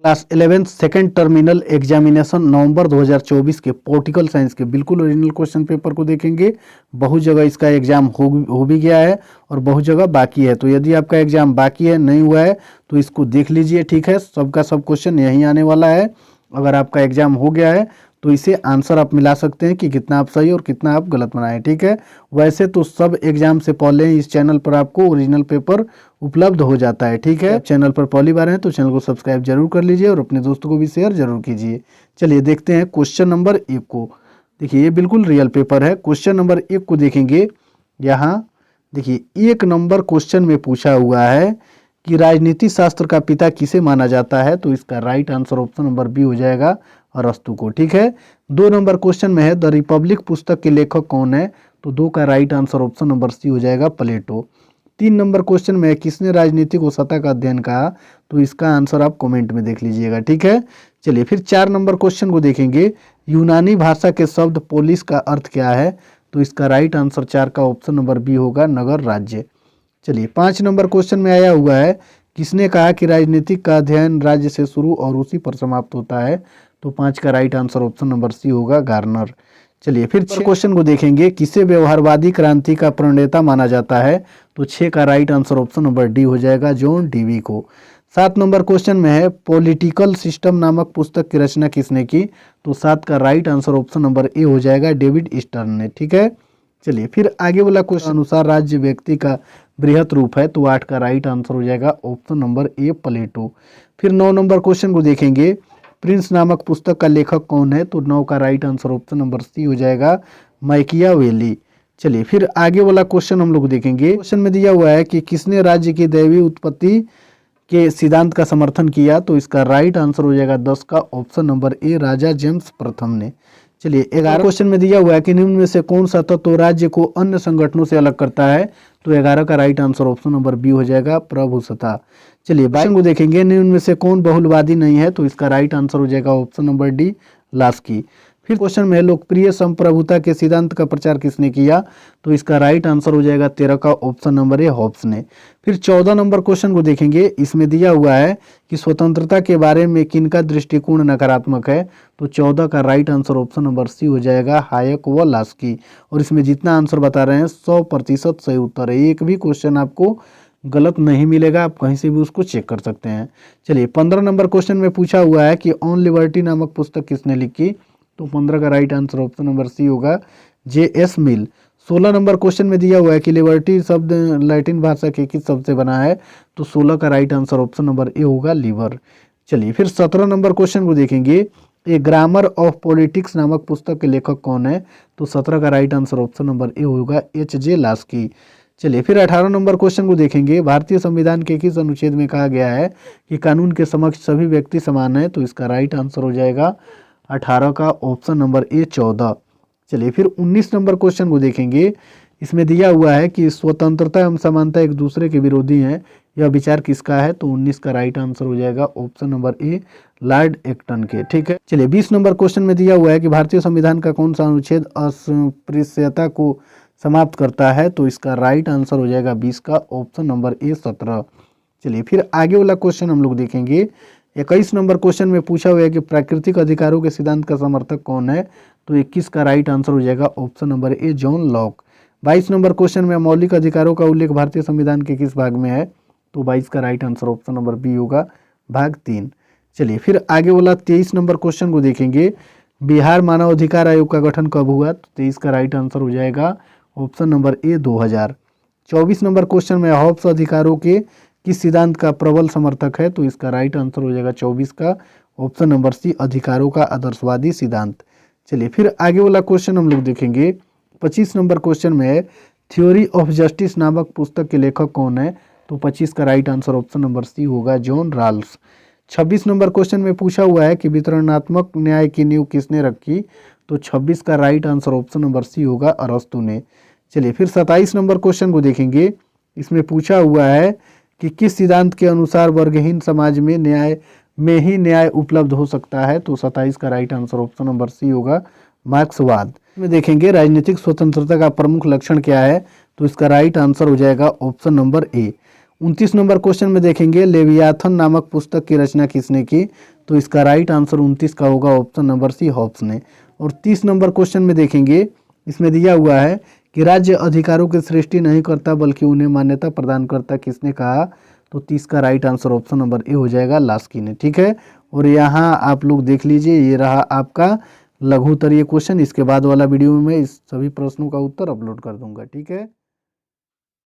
Class 11 second terminal examination नवंबर 2024 के political science के बिल्कुल ओरिजिनल क्वेश्चन पेपर को देखेंगे। बहुत जगह इसका एग्जाम हो भी गया है और बहुत जगह बाकी है। तो यदि आपका एग्जाम बाकी है, नहीं हुआ है, तो इसको देख लीजिए। ठीक है, सबका सब क्वेश्चन यहीं आने वाला है। अगर आपका एग्जाम हो गया है तो इसे आंसर आप मिला सकते हैं कि कितना आप सही और कितना आप गलत बनाए। ठीक है, वैसे तो सब एग्जाम से पहले ही इस चैनल पर आपको ओरिजिनल पेपर उपलब्ध हो जाता है। ठीक है, चैनल पर पहली बार है तो चैनल को सब्सक्राइब जरूर कर लीजिए और अपने दोस्तों को भी शेयर जरूर कीजिए। चलिए देखते हैं क्वेश्चन नंबर 1 को। देखिए ये बिल्कुल रियल पेपर है। क्वेश्चन नंबर 1 को देखेंगे। यहाँ देखिए 1 नंबर क्वेश्चन में पूछा हुआ है कि राजनीति शास्त्र का पिता किसे माना जाता है। तो इसका right answer option number B हो जाएगा, अरस्तु को। ठीक है, 2 नंबर क्वेश्चन में है द रिपब्लिक पुस्तक के लेखक कौन है। तो 2 का right answer option number C हो जाएगा, प्लेटो। 3 नंबर क्वेश्चन में है किसने राजनीति को सतह का अध्ययन कहा। तो इसका आंसर आप कमेंट में देख लीजिएगा। ठीक है, चलिए फिर 4 नंबर क्वेश्चन को देखेंगे। यूनानी भाषा के शब्द पोलिस का अर्थ क्या है। तो इसका राइट आंसर 4 का ऑप्शन नंबर बी होगा, नगर राज्य। चलिए 5 नंबर क्वेश्चन में आया हुआ है किसने कहा कि राजनीतिक का अध्ययन राज्य से शुरू और उसी पर समाप्त होता है। तो 5 का right answer option number C होगा, गार्नर। चलिए फिर 6 क्वेश्चन को देखेंगे। किसे व्यवहारवादी क्रांति का प्रणेता माना जाता है। तो 6 का right answer option number D हो जाएगा, जॉन डीवी को। 7 नंबर क्वेश्चन में है पॉलिटिकल सिस्टम नामक पुस्तक की रचना किसने की। तो 7 का राइट आंसर ऑप्शन नंबर ए हो जाएगा, डेविड स्टर्न ने। ठीक है, चलिए फिर आगे वाला क्वेश्चन अनुसार राज्य व्यक्ति का बृहत रूप है। तो 8 का राइट आंसर हो जाएगा ऑप्शन नंबर ए, प्लेटो। फिर 9 नंबर क्वेश्चन को देखेंगे। प्रिंस नामक पुस्तक का लेखक कौन है। तो 9 का right answer option number C हो जाएगा, मैकियावेली। चलिए फिर आगे वाला क्वेश्चन हम लोग देखेंगे। क्वेश्चन में दिया हुआ है कि किसने राज्य की दैवीय उत्पत्ति के सिद्धांत का समर्थन किया। तो इसका राइट आंसर हो जाएगा 10 का ऑप्शन नंबर ए, राजा जेम्स प्रथम ने। चलिए 11 क्वेश्चन में दिया हुआ है कि निम्न में से कौन सा तत्व राज्य को अन्य संगठनों से अलग करता है। तो 11 का right answer option number B हो जाएगा, प्रभुसत्ता। चलिए 22 को देखेंगे। निम्न में से कौन बहुलवादी नहीं है। तो इसका राइट आंसर हो जाएगा ऑप्शन नंबर डी, लास्की। फिर क्वेश्चन में लोकप्रिय संप्रभुता के सिद्धांत का प्रचार किसने किया। तो इसका राइट आंसर हो जाएगा 13 का ऑप्शन नंबर ए, हॉब्स ने। फिर 14 नंबर क्वेश्चन को देखेंगे। इसमें दिया हुआ है कि स्वतंत्रता के बारे में किनका दृष्टिकोण नकारात्मक है। तो 14 का right answer option number C हो जाएगा, हायक व लास्की। और इसमें जितना आंसर बता रहे हैं 100% सही उत्तर है। एक भी क्वेश्चन आपको गलत नहीं मिलेगा, आप कहीं से भी उसको चेक कर सकते हैं। चलिए 15 नंबर क्वेश्चन में पूछा हुआ है कि ऑन लिबर्टी नामक पुस्तक किसने लिखी। तो 15 का right answer option number C होगा, जे.एस. मिल। 16 नंबर क्वेश्चन में दिया हुआ है कि लिबर्टी शब्द लैटिन भाषा के किस शब्द से बना है। तो 16 का राइट आंसर ऑप्शन नंबर ए होगा, लीवर। चलिए फिर 17 नंबर क्वेश्चन को देखेंगे। ए ग्रामर ऑफ पॉलिटिक्स नामक पुस्तक के लेखक कौन है। तो 17 का राइट आंसर ऑप्शन नंबर ए होगा, एच.जे. लास्की। चलिए फिर 18 नंबर क्वेश्चन को देखेंगे। भारतीय संविधान के किस अनुच्छेद में कहा गया है कि कानून के समक्ष सभी व्यक्ति समान है। तो इसका राइट आंसर हो जाएगा 18 का ऑप्शन नंबर ए, 14। चलिए फिर 19 नंबर क्वेश्चन को देखेंगे। इसमें दिया हुआ है कि स्वतंत्रता एवं समानता एक दूसरे के विरोधी हैं, यह विचार किसका है। तो 19 का राइट आंसर हो जाएगा option number A, Lord Acton के। ठीक है, चलिए 20 नंबर क्वेश्चन में दिया हुआ है कि भारतीय संविधान का कौन सा अनुच्छेद अस्पृश्यता को समाप्त करता है। तो इसका राइट आंसर हो जाएगा 20 का ऑप्शन नंबर ए, 17। चलिए फिर आगे वाला क्वेश्चन हम लोग देखेंगे। 21 नंबर क्वेश्चन में पूछा हुआ है कि प्राकृतिक अधिकारों के सिद्धांत का समर्थक कौन है। तो 21 का राइट आंसर हो जाएगा ऑप्शन नंबर ए, जॉन लॉक। 22 नंबर क्वेश्चन में मौलिक अधिकारों का उल्लेख भारतीय संविधान के किस भाग में है। तो 22 का right answer option number B होगा, भाग 3। चलिए फिर आगे वाला 23 नंबर क्वेश्चन को देखेंगे। बिहार मानव अधिकार आयोग का गठन कब हुआ। तो 23 का राइट आंसर हो जाएगा ऑप्शन नंबर ए, 2000। 24 नंबर क्वेश्चन में हॉब्स अधिकारों के किस सिद्धांत का प्रबल समर्थक है। तो इसका राइट आंसर हो जाएगा 24 का ऑप्शन नंबर सी, अधिकारों का आदर्शवादी सिद्धांत। चलिए फिर आगे वाला क्वेश्चन हम लोग देखेंगे। 25 नंबर क्वेश्चन में थ्योरी ऑफ जस्टिस नामक पुस्तक के लेखक कौन है। तो 25 का right answer option number C होगा, जॉन राल्स। 26 नंबर क्वेश्चन में पूछा हुआ है कि वितरणात्मक न्याय की नींव किसने रखी। तो 26 का right answer option number C होगा, अरस्तु ने। चलिए फिर 27 नंबर क्वेश्चन को देखेंगे। इसमें पूछा हुआ है कि किस सिद्धांत के अनुसार वर्गहीन समाज में न्याय उपलब्ध हो सकता है। तो 27 का right answer option number C होगा, मार्क्सवाद। में देखेंगे राजनीतिक स्वतंत्रता का प्रमुख लक्षण क्या है। तो इसका राइट आंसर हो जाएगा ऑप्शन नंबर ए, 29 नंबर क्वेश्चन में देखेंगे लेवियाथन नामक पुस्तक की रचना किसने की, तो इसका राइट आंसर 29 का होगा ऑप्शन नंबर सी हॉब्स ने। और 30 नंबर क्वेश्चन में देखेंगे, इसमें दिया हुआ है कि राज्य अधिकारों की सृष्टि नहीं करता बल्कि उन्हें मान्यता प्रदान करता, किसने कहा, तो 30 का राइट आंसर ऑप्शन नंबर ए हो जाएगा लास्की ने। ठीक है, और यहाँ आप लोग देख लीजिए, ये रहा आपका लघु उत्तरीय क्वेश्चन। इसके बाद वाला वीडियो में मैं इस सभी प्रश्नों का उत्तर अपलोड कर दूंगा। ठीक है।